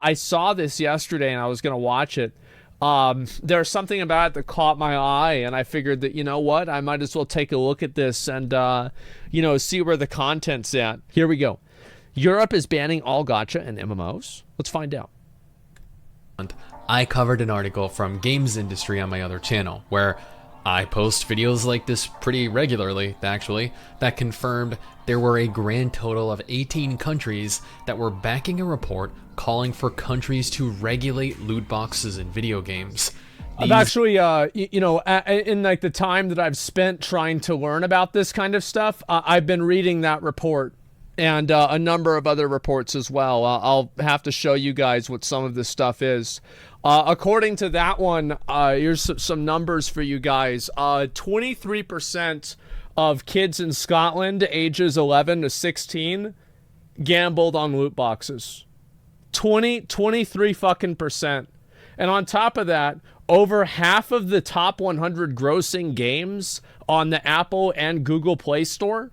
I saw this yesterday and I was going to watch it. There's something about it that caught my eye, and I figured that, you know what, I might as well take a look at this and, see where the content's at. Here we go. Europe is banning all gacha and MMOs. Let's find out. I covered an article from Games Industry on my other channel, where I post videos like this pretty regularly, actually, that confirmed there were a grand total of 18 countries that were backing a report calling for countries to regulate loot boxes in video games. I've actually, in like the time that I've spent trying to learn about this kind of stuff, I've been reading that report and a number of other reports as well. I'll have to show you guys what some of this stuff is. According to that one, here's some numbers for you guys. 23% of kids in Scotland ages 11 to 16 gambled on loot boxes. 23 fucking percent. And on top of that, over half of the top 100 grossing games on the Apple and Google Play Store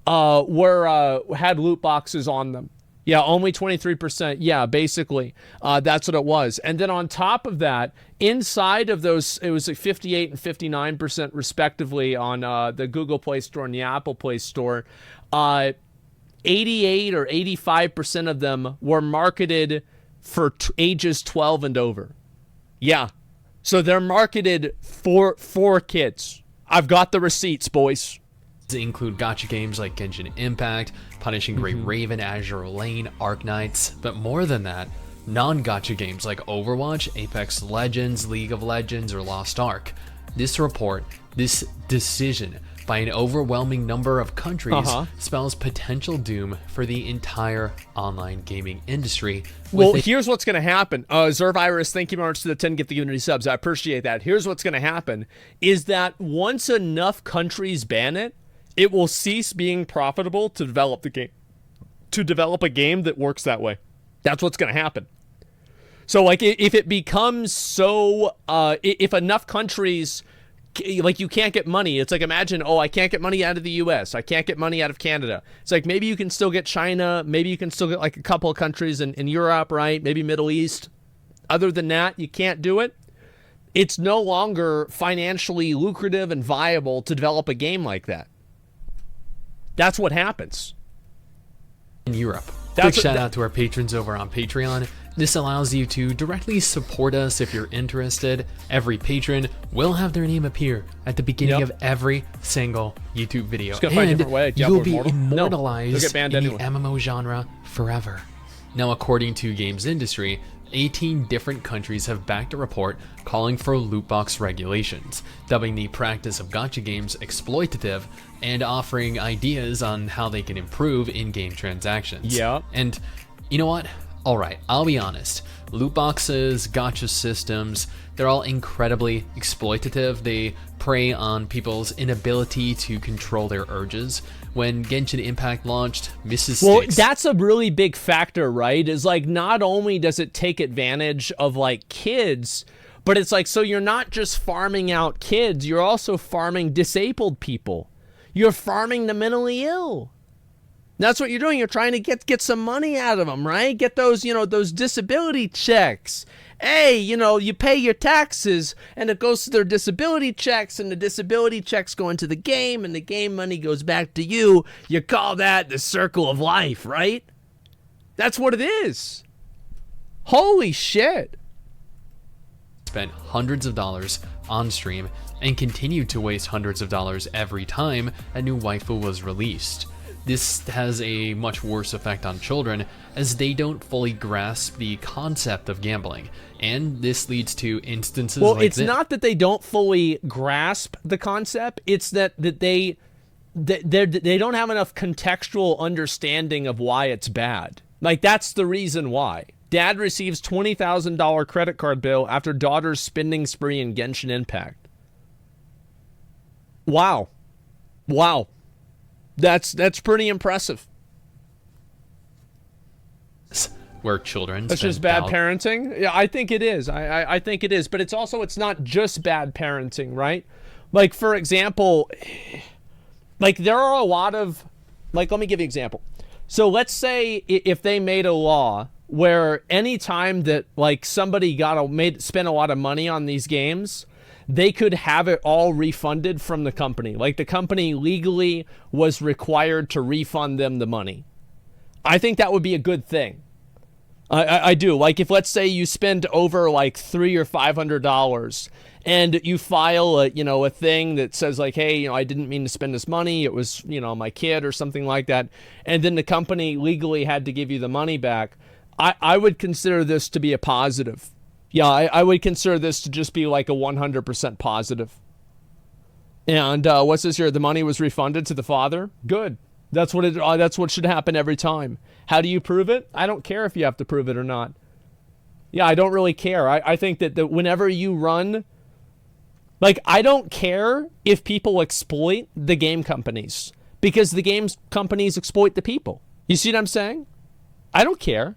had loot boxes on them. Yeah, only 23%. Yeah, basically, that's what it was. And then on top of that, inside of those, it was like 58 and 59% respectively on the Google Play Store and the Apple Play Store. 88 or 85% of them were marketed for ages 12 and over. Yeah, so they're marketed for kids. I've got the receipts, boys. Include gacha games like Genshin Impact, Punishing Great Raven, Azure Lane, Arknights, but more than that, non-gacha games like Overwatch, Apex Legends, League of Legends, or Lost Ark. This report, this decision by an overwhelming number of countries spells potential doom for the entire online gaming industry. Well, here's what's going to happen. Zervirus, thank you very much to the 10 gift the community subs. I appreciate that. Here's what's going to happen is that once enough countries ban it, it will cease being profitable to develop the game, to develop a game that works that way. That's what's going to happen. So, like, if it becomes so, if enough countries, like, you can't get money. It's like, imagine, I can't get money out of the US. I can't get money out of Canada. It's like, maybe you can still get China. Maybe you can still get, like, a couple of countries in Europe, right? Maybe Middle East. Other than that, you can't do it. It's no longer financially lucrative and viable to develop a game like that. That's what happens. In Europe. Quick shout out to our patrons over on Patreon. This allows you to directly support us if you're interested. Every patron will have their name appear at the beginning of every single YouTube video. And you'll be immortalized in the MMO genre forever. Now, according to Games Industry, 18 different countries have backed a report calling for loot box regulations, dubbing the practice of gacha games exploitative and offering ideas on how they can improve in-game transactions. Yeah. And you know what? Alright, I'll be honest. Loot boxes, gacha systems, they're all incredibly exploitative. They prey on people's inability to control their urges. When Genshin Impact launched, Well, that's a really big factor, right? Is like, not only does it take advantage of like kids, but it's like, so you're not just farming out kids, you're also farming disabled people. You're farming the mentally ill. That's what you're doing. You're trying to get some money out of them, right? Get those, those disability checks. Hey, you pay your taxes and it goes to their disability checks, and the disability checks go into the game and the game money goes back to you. You call that the circle of life, right? That's what it is. Holy shit. Spent hundreds of dollars on stream and continued to waste hundreds of dollars every time a new waifu was released. This has a much worse effect on children, as they don't fully grasp the concept of gambling, and this leads to instances like this. Well, it's not that they don't fully grasp the concept, it's that they don't have enough contextual understanding of why it's bad. Like, that's the reason why. Dad receives $20,000 credit card bill after daughter's spending spree in Genshin Impact. Wow. Wow. That's pretty impressive. Where children That's just bad parenting? Yeah, I think it is. I think it is. But it's not just bad parenting, right? Like, for example, like, there are a lot of, like, let me give you an example. So let's say if they made a law where any time that like somebody spent a lot of money on these games, they could have it all refunded from the company. Like the company legally was required to refund them the money. I think that would be a good thing. I do. Like if let's say you spend over like $300 or $500 and you file a thing that says like, hey, I didn't mean to spend this money. It was, my kid or something like that. And then the company legally had to give you the money back. I would consider this to be a positive. Yeah, I would consider this to just be like a 100% positive. And what's this here? The money was refunded to the father? Good. That's what should happen every time. How do you prove it? I don't care if you have to prove it or not. Yeah, I don't really care. I think that whenever you run, like, I don't care if people exploit the game companies, because the games companies exploit the people. You see what I'm saying? I don't care.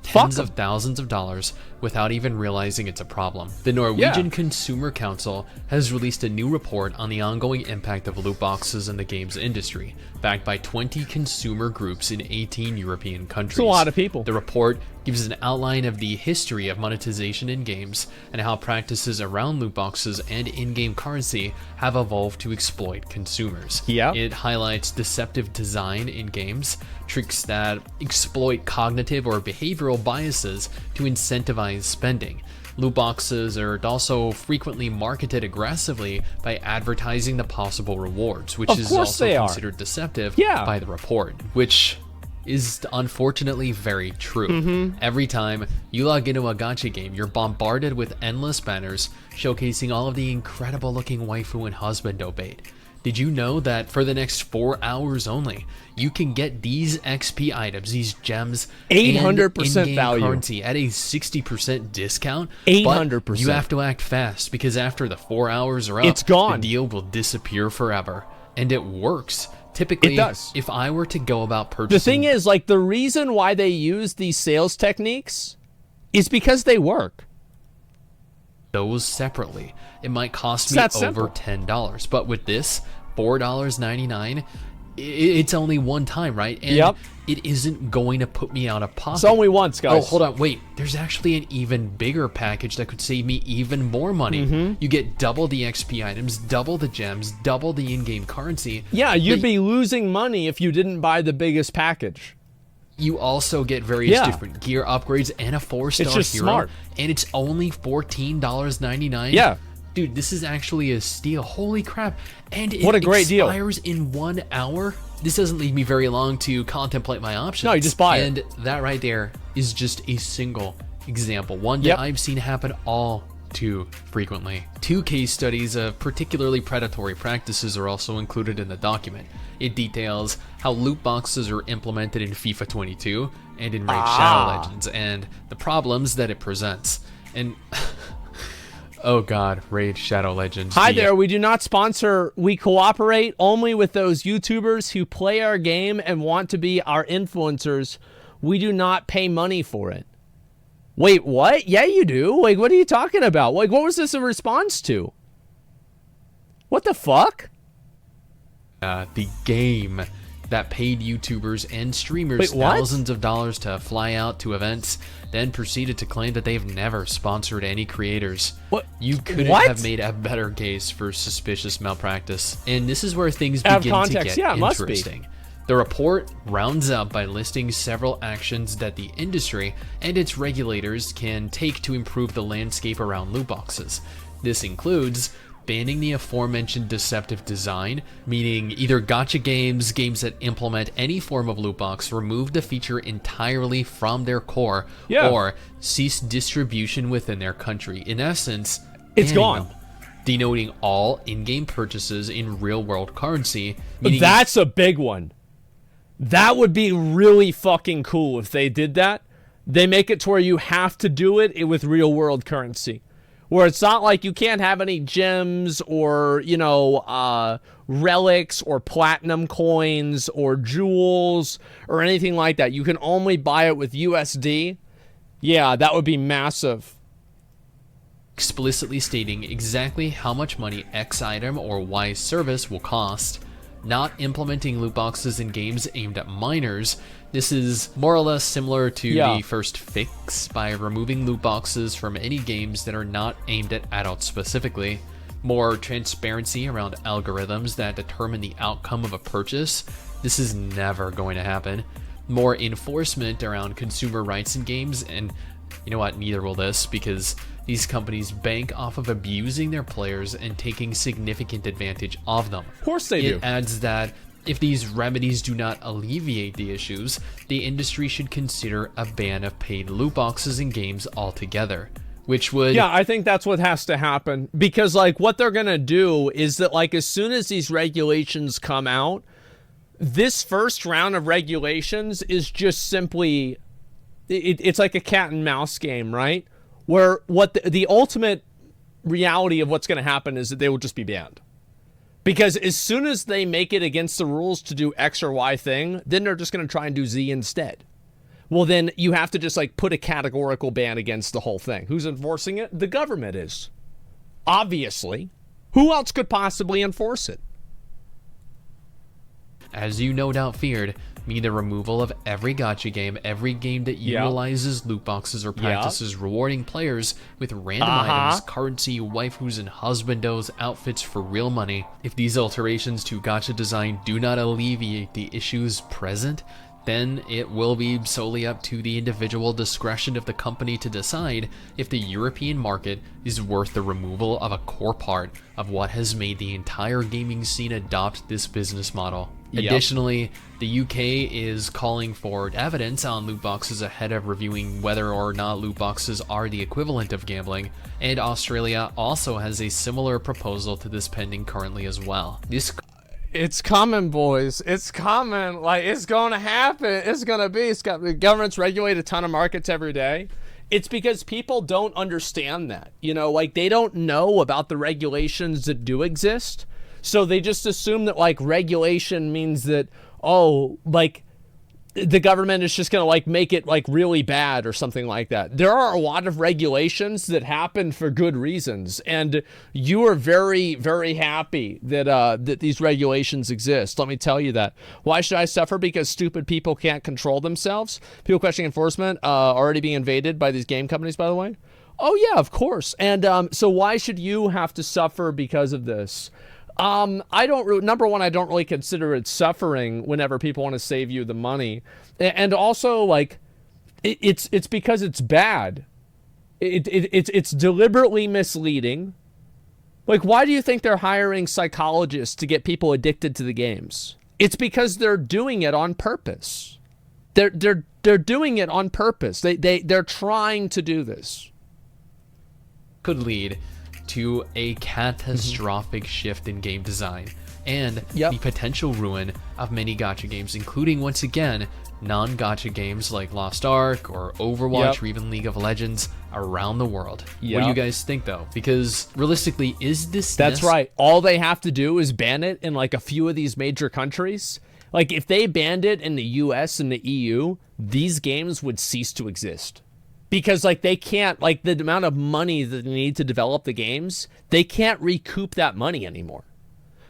Tens of thousands of dollars without even realizing it's a problem. The Norwegian Consumer Council has released a new report on the ongoing impact of loot boxes in the games industry, backed by 20 consumer groups in 18 European countries. It's a lot of people. The report gives an outline of the history of monetization in games and how practices around loot boxes and in-game currency have evolved to exploit consumers. Yeah. It highlights deceptive design in games, tricks that exploit cognitive or behavioral biases to incentivize spending. Loot boxes are also frequently marketed aggressively by advertising the possible rewards, which is also considered deceptive by the report, which is unfortunately very true. Every time you log into a gacha game, you're bombarded with endless banners showcasing all of the incredible looking waifu and husbando bait. Did you know that for the next 4 hours only, you can get these XP items, these gems, 800% value currency at a 60% discount? 800%. But you have to act fast, because after the 4 hours are up, it's gone. The deal will disappear forever. And it works. Typically, it does. If I were to go about purchasing... The thing is, like, the reason why they use these sales techniques is because they work. Those separately, it might cost me over $10. But with this, $4.99, it's only one time, right? And it isn't going to put me out of pocket. It's only once, guys. Oh, hold on, wait. There's actually an even bigger package that could save me even more money. You get double the XP items, double the gems, double the in-game currency. Yeah, you'd be losing money if you didn't buy the biggest package. You also get various different gear upgrades and a 4-star hero. It's just smart. And it's only $14.99. Yeah. Dude, this is actually a steal. Holy crap. And it what a great deal. Expires in 1 hour. This doesn't leave me very long to contemplate my options. No, you just buy it. And that right there is just a single example. One that I've seen happen all too frequently. 2 case studies of particularly predatory practices are also included in the document. It details how loot boxes are implemented in FIFA 22 and in Raid Shadow Legends, and the problems that it presents. And oh god, Raid Shadow Legends. Hi there, we do not sponsor. We cooperate only with those YouTubers who play our game and want to be our influencers. We do not pay money for it. Wait, what? Yeah, you do. Like, what are you talking about? Like, what was this a response to? What the fuck? The game that paid YouTubers and streamers thousands of dollars to fly out to events, then proceeded to claim that they've never sponsored any creators. What? You couldn't have made a better case for suspicious malpractice. And this is where things begin to get interesting. The report rounds up by listing several actions that the industry and its regulators can take to improve the landscape around loot boxes. This includes banning the aforementioned deceptive design, meaning either gacha games, games that implement any form of loot box, remove the feature entirely from their core, or cease distribution within their country. In essence, it's gone. Denoting all in-game purchases in real-world currency. That's a big one. That would be really fucking cool if they did that. They make it to where you have to do it with real-world currency. Where it's not like you can't have any gems or, relics or platinum coins or jewels or anything like that. You can only buy it with USD. Yeah, that would be massive. Explicitly stating exactly how much money X item or Y service will cost. not implementing loot boxes in games aimed at minors. This is more or less similar to the first fix by removing loot boxes from any games that are not aimed at adults specifically. More transparency around algorithms that determine the outcome of a purchase. This is never going to happen. More enforcement around consumer rights in games, and you know what, neither will this, because these companies bank off of abusing their players and taking significant advantage of them. Of course they do. It adds that if these remedies do not alleviate the issues, the industry should consider a ban of paid loot boxes in games altogether. Which would... Yeah, I think that's what has to happen. Because, like, what they're going to do is that, like, as soon as these regulations come out, this first round of regulations is just simply... It's like a cat and mouse game, right? Where what the ultimate reality of what's going to happen is that they will just be banned. Because as soon as they make it against the rules to do X or Y thing, then they're just going to try and do Z instead. Well, then you have to just like put a categorical ban against the whole thing. Who's enforcing it? The government is. Obviously. Who else could possibly enforce it? As you no doubt feared, mean the removal of every gacha game, every game that utilizes loot boxes or practices rewarding players with random items, currency, waifus, and husbandos outfits for real money. If these alterations to gacha design do not alleviate the issues present, then it will be solely up to the individual discretion of the company to decide if the European market is worth the removal of a core part of what has made the entire gaming scene adopt this business model. Additionally, the UK is calling for evidence on loot boxes ahead of reviewing whether or not loot boxes are the equivalent of gambling, and Australia also has a similar proposal to this pending currently as well. It's coming, boys. It's coming. Like, it's going to happen. It's going to be. The governments regulate a ton of markets every day. It's because people don't understand that. You know, like, they don't know about the regulations that do exist. So they just assume that, like, regulation means that, oh, like, the government is just going to, like, make it, like, really bad or something like that. There are a lot of regulations that happen for good reasons. And you are very, very happy that, that these regulations exist. Let me tell you that. Why should I suffer? Because stupid people can't control themselves? People questioning enforcement already being invaded by these game companies, by the way? Oh, yeah, of course. And so why should you have to suffer because of this? Number one, I don't really consider it suffering whenever people want to save you the money. And also, like, it's because it's bad. It's deliberately misleading. Like, why do you think they're hiring psychologists to get people addicted to the games? It's because they're doing it on purpose. They're doing it on purpose. They're trying to do this. Could lead to a catastrophic shift in game design and the potential ruin of many gacha games, including, once again, non-gacha games like Lost Ark or Overwatch or even League of Legends around the world. What do you guys think, though? Because realistically, is this... That's right. All they have to do is ban it in like a few of these major countries. Like, if they banned it in the US and the EU, these games would cease to exist. Because, like, they can't, like, the amount of money that they need to develop the games, they can't recoup that money anymore.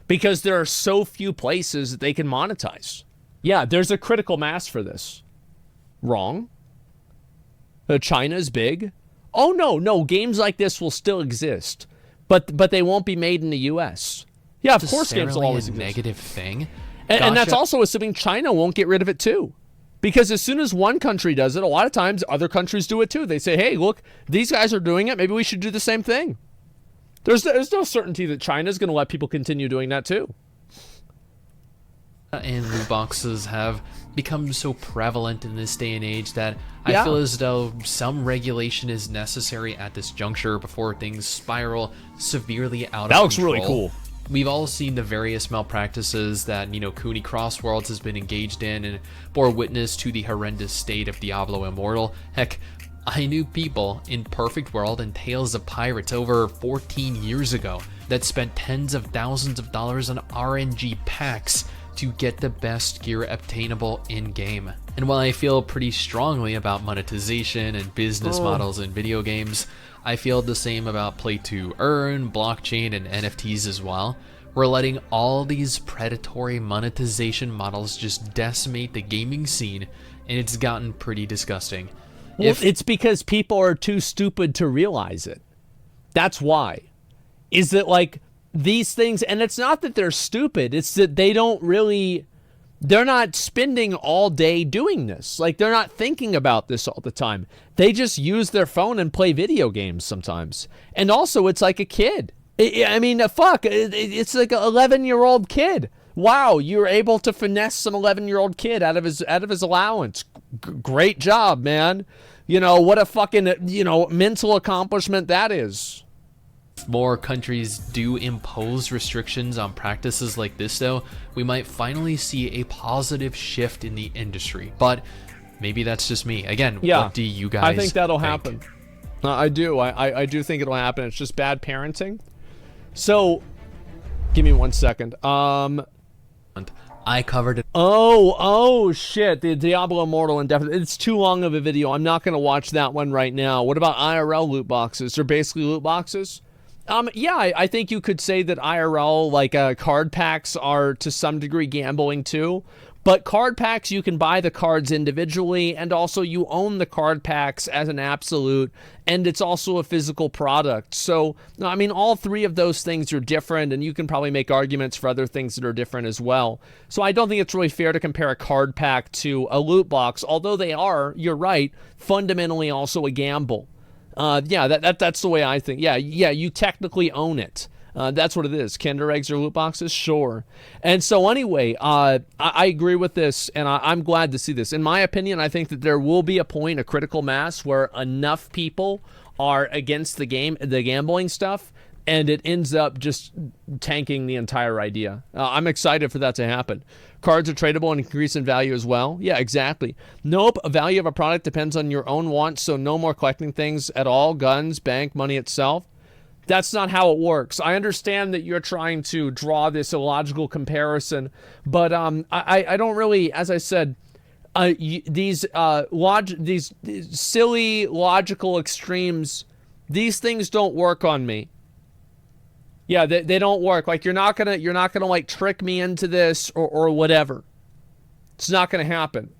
Because there are so few places that they can monetize. Yeah, there's a critical mass for this. Wrong. China's big. Oh, no, games like this will still exist. But they won't be made in the US. Yeah, of course games will always exist. Negative thing. And that's also assuming China won't get rid of it, too. Because as soon as one country does it, a lot of times other countries do it too. They say, hey, look, these guys are doing it. Maybe we should do the same thing. There's no certainty that China's going to let people continue doing that too. And loot boxes have become so prevalent in this day and age that I feel as though some regulation is necessary at this juncture before things spiral severely out of control. That looks really cool. We've all seen the various malpractices that, Cooney Crossworlds has been engaged in and bore witness to the horrendous state of Diablo Immortal. Heck, I knew people in Perfect World and Tales of Pirates over 14 years ago that spent tens of thousands of dollars on RNG packs to get the best gear obtainable in-game. And while I feel pretty strongly about monetization and business models in video games, I feel the same about play to earn, blockchain, and NFTs as well. We're letting all these predatory monetization models just decimate the gaming scene, and it's gotten pretty disgusting. Well, it's because people are too stupid to realize it. That's why. Is that like these things, and it's not that they're stupid, it's that they don't really, they're not spending all day doing this. Like, they're not thinking about this all the time. They just use their phone and play video games sometimes. And also, it's like a kid. I mean, fuck, it's like an 11-year-old kid. Wow, you're able to finesse some 11-year-old kid out of his allowance. Great job, man. You know, what a fucking, you know, mental accomplishment that is. If more countries do impose restrictions on practices like this, though, we might finally see a positive shift in the industry. But maybe that's just me. Again, yeah, what do you guys think? I think that'll think? happen. I do. I do think it'll happen. It's just bad parenting. So, give me 1 second. I covered it. Oh shit, the Diablo Immortal Indefinite. It's too long of a video. I'm not going to watch that one right now. What about IRL loot boxes? They're basically loot boxes. Yeah, I think you could say that IRL, like, card packs are to some degree gambling too. But card packs, you can buy the cards individually, and also you own the card packs as an absolute, and it's also a physical product. So, I mean, all three of those things are different, and you can probably make arguments for other things that are different as well. So I don't think it's really fair to compare a card pack to a loot box, although they are, you're right, fundamentally also a gamble. Yeah, that's the way I think. Yeah, you technically own it. That's what it is. Kinder eggs or loot boxes? Sure. And so anyway, I agree with this, and I'm glad to see this. In my opinion, I think that there will be a point, a critical mass, where enough people are against the gambling stuff, and it ends up just tanking the entire idea. I'm excited for that to happen. Cards are tradable and increase in value as well. Yeah, exactly. Nope, a value of a product depends on your own wants, so no more collecting things at all. Guns, bank, money itself. That's not how it works. I understand that you're trying to draw this illogical comparison, but I don't really, as I said, these silly logical extremes, these things don't work on me. Yeah, they don't work. Like, you're not gonna like trick me into this or whatever. It's not gonna happen.